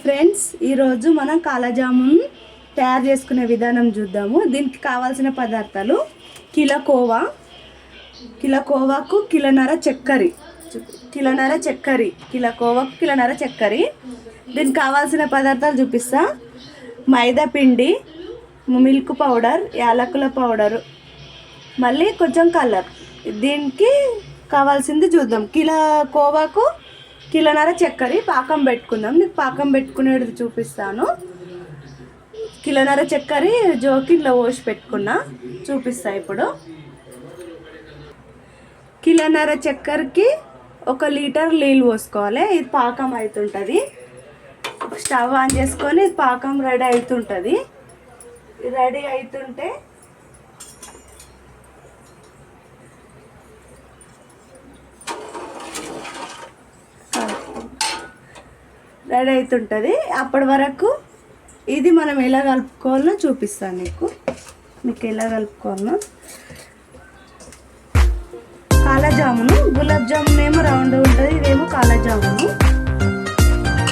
Friends, ఈరోజు మనం కాలాజామున్ తయారు చేసుకునే విధానం చూద్దాము. దీనికి కావాల్సిన పదార్థాలు కిలో కోవాకు కిలోన్నర చక్కెర, దీనికి కావాల్సిన పదార్థాలు చూపిస్తా. మైదా పిండి, మిల్క్ పౌడర్, యాలకుల పౌడరు, మళ్ళీ కొంచెం కలర్. దీనికి కావాల్సింది చూద్దాం. కిలో కోవాకు కిలోన్నర చక్కెర పాకం పెట్టుకుందాం. నీకు పాకం పెట్టుకునేది చూపిస్తాను. కిలోన్నర చక్కెర జోకిలో పోసి పెట్టుకున్నా, చూపిస్తా. ఇప్పుడు కిలోన్నర చక్కెరకి 1 లీటర్ నీళ్ళు పోసుకోవాలి. ఇది పాకం అవుతుంటుంది. స్టవ్ ఆన్ చేసుకొని పాకం రెడీ అవుతుంటుంది. రెడీ అవుతుంటే అప్పటి వరకు ఇది మనం ఎలా కలుపుకోవాలో చూపిస్తాను. మీకు ఎలా కలుపుకోవాలో. కాలాజామును, గులాబ్ జామున్ ఏమో రౌండ్ ఉంటుంది, ఇదేమో కాలాజామును.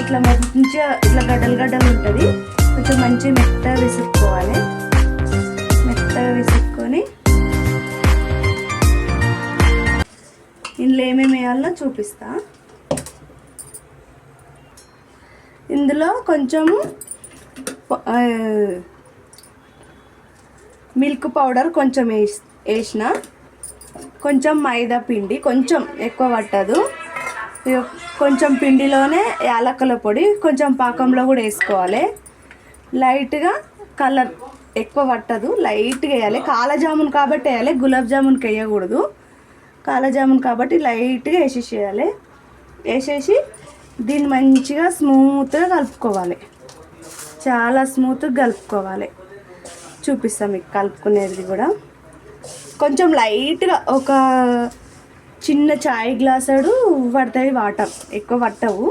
ఇట్లా మంచిగా ఇట్లా గడ్డలు ఉంటుంది. కొంచెం మంచిగా మెత్తగా విసుక్కోవాలి. మెత్తగా విసుక్కొని ఇందులో ఏమేమి వేయాలో చూపిస్తా. ఇందులో కొంచెము మిల్క్ పౌడర్ కొంచెం వేసిన, కొంచెం మైదా పిండి, కొంచెం ఎక్కువ పట్టదు. కొంచెం పిండిలోనే యాలకుల పొడి కొంచెం పాకంలో కూడా వేసుకోవాలి. లైట్గా కలర్, ఎక్కువ పట్టదు, లైట్గా వేయాలి. కాలాజామున్ కాబట్టి వేయాలి, గులాబ్ జామున్కి వేయకూడదు. కాలాజామున్ కాబట్టి లైట్గా వేసేసేయాలి. వేసేసి దీన్ని మంచిగా స్మూత్గా కలుపుకోవాలి. చాలా స్మూత్గా కలుపుకోవాలి. చూపిస్తాం మీకు కలుపుకునేది కూడా. కొంచెం లైట్గా ఒక చిన్న చాయ్ గ్లాసుడు పడతాయి వాటర్, ఎక్కువ పట్టవు.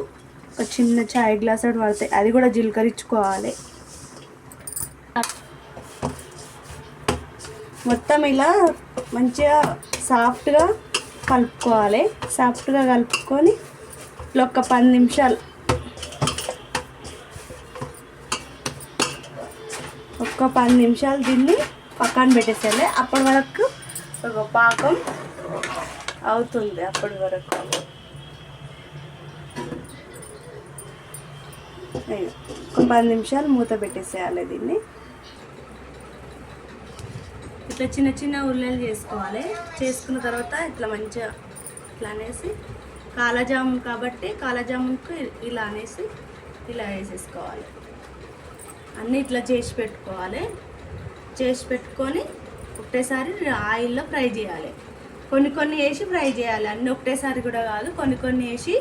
ఒక చిన్న చాయ్ గ్లాసుడు పడతాయి, అది కూడా జీలకరించుకోవాలి. మొత్తం ఇలా మంచిగా సాఫ్ట్గా కలుపుకోవాలి. సాఫ్ట్గా కలుపుకొని ఒక 10 నిమిషాలు, దీన్ని పక్కన పెట్టేసేయాలి. అప్పటి వరకు ఒక పాకం అవుతుంది. అప్పటి వరకు ఒక 10 నిమిషాలు మూత పెట్టేసేయాలి. దీన్ని ఇట్లా చిన్న చిన్న ఉల్లలు చేసుకోవాలి. చేసుకున్న తర్వాత ఇట్లా మంచిగా ఇట్లా అనేసి, కాలాజామున్ కాబట్టి కాలాజామున్కు ఇలా అనేసి ఇలా వేసేసుకోవాలి. అన్నీ ఇట్లా చేసి పెట్టుకోవాలి. చేసి పెట్టుకొని ఒకటేసారి ఆయిల్లో ఫ్రై చేయాలి. కొన్ని వేసి ఫ్రై చేయాలి. అన్నీ ఒకటేసారి కూడా కాదు, కొన్ని వేసి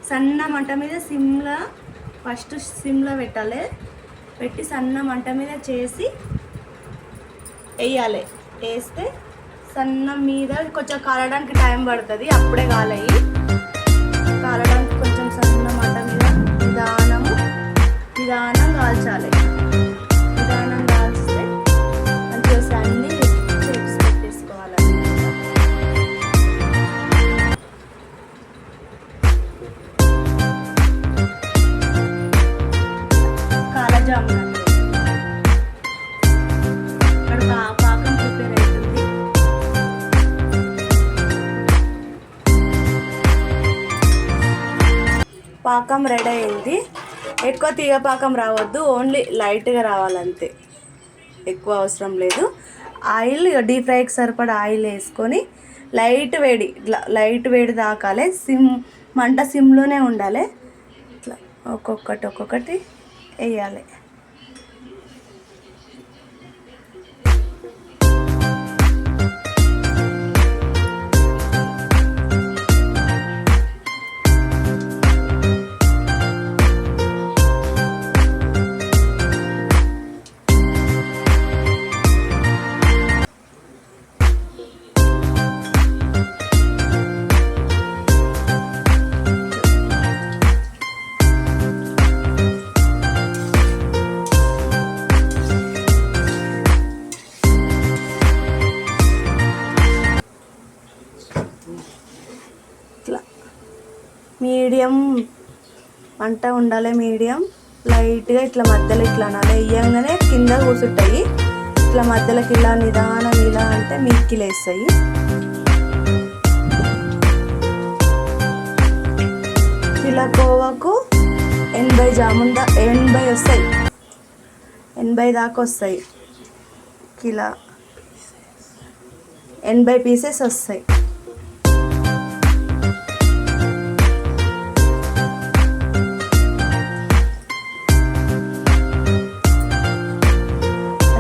సన్న మంట మీద ఫస్ట్ సిమ్లో పెట్టాలి. పెట్టి సన్న మంట మీద చేసి వేయాలి. వేస్తే సన్న మీద కొంచెం కాలడానికి టైం పడుతుంది. అప్పుడే కాలడానికి కొంచెం సన్న మంట మీద నిదానం కాల్చాలి. నిదానం కాల్స్తే మంచిగా అన్నీ షేప్స్ పెట్టేసుకోవాలి. కాలాజామున్ ఇక్కడ పాకం ప్రిపేర్ అవుతుంది. పాకం రెడీ అయింది. ఎక్కువ తీగ పాకం రావద్దు, ఓన్లీ లైట్గా రావాలంతే, ఎక్కువ అవసరం లేదు. ఆయిల్ డీప్ ఫ్రైకి సరిపడా ఆయిల్ వేసుకొని లైట్ వేడి తాకాలి. మంట సిమ్లోనే ఉండాలి. ఇట్లా ఒక్కొక్కటి వేయాలి. మీడియం మంట ఉండాలి. మీడియం లైట్గా ఇట్లా మధ్యలో ఇట్లా అనాలి. వేయంగానే కింద కూర్చుంటాయి. ఇట్లా మధ్యలోకి ఇలా నిదానం ఇలా అంటే మీదకి లేస్తాయి. కిలో కోవాకు 80 జామున్ 80 వస్తాయి, 80 దాకా వస్తాయి. కిలో 80 పీసెస్ వస్తాయి.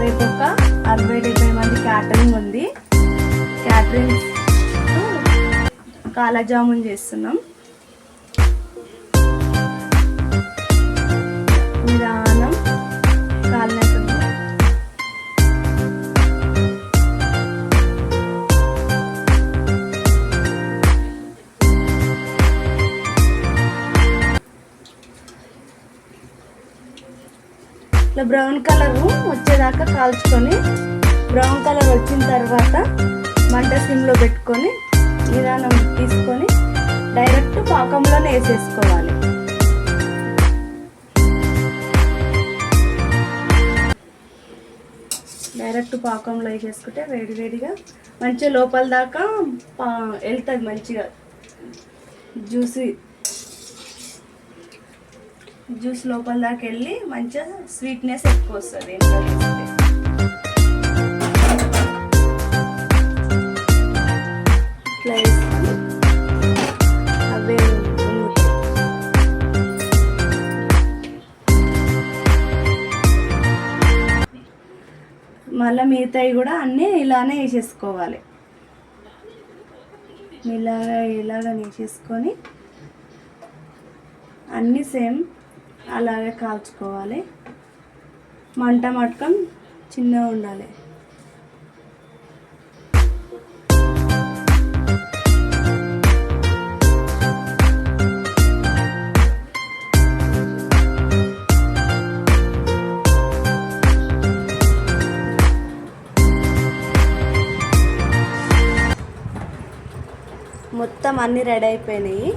రేపు ఒక 60-70 మంది క్యాటరింగ్ ఉంది. క్యాటరింగ్ కాలా జామున్ చేస్తున్నాం. నిదానం కాలినట్టుంది. ఇట్లా బ్రౌన్ కలర్ వచ్చేదాకా కాల్చుకొని, బ్రౌన్ కలర్ వచ్చిన తర్వాత మంట సిమ్లో పెట్టుకొని నిదానం తీసుకొని డైరెక్ట్ పాకంలోనే వేసేసుకోవాలి. డైరెక్ట్ పాకంలో వేసేసుకుంటే వేడివేడిగా మంచిగా లోపల దాకా వెళ్తుంది. మంచిగా జ్యూస్ లోపల దాకా వెళ్ళి మంచిగా స్వీట్నెస్ ఎక్కువ వస్తుంది. ఇట్లా వేసుకొని అవే మళ్ళీ మిగతాయి కూడా అన్నీ ఇలానే వేసేసుకోవాలి. ఇలాగా వేసేసుకొని అన్నీ సేమ్ అలాగే కాల్చుకోవాలి. మంట మటకం చిన్నగా ఉండాలి. మొత్తం అన్నీ రెడీ అయిపోయినాయి.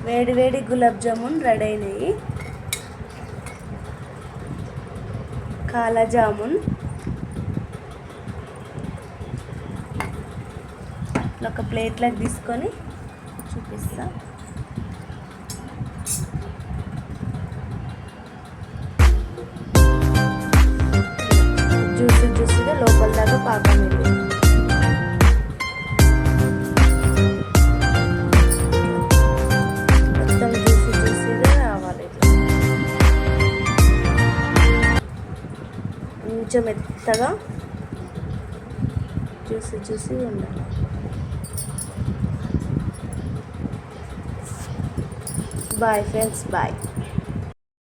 వేడి వేడి గులాబ్ జామున్ రెడీ అయినాయి. కాలా జామున్ ఒక ప్లేట్లోకి తీసుకొని చూపిస్తా. జ్యూసీగా లోపల దాకా పాకం వెళ్ళి మొత్తం జ్యూసీగా రావాలి. కొంచెం మెత్తగా జ్యూసీ ఉండాలి. Bye friends, bye.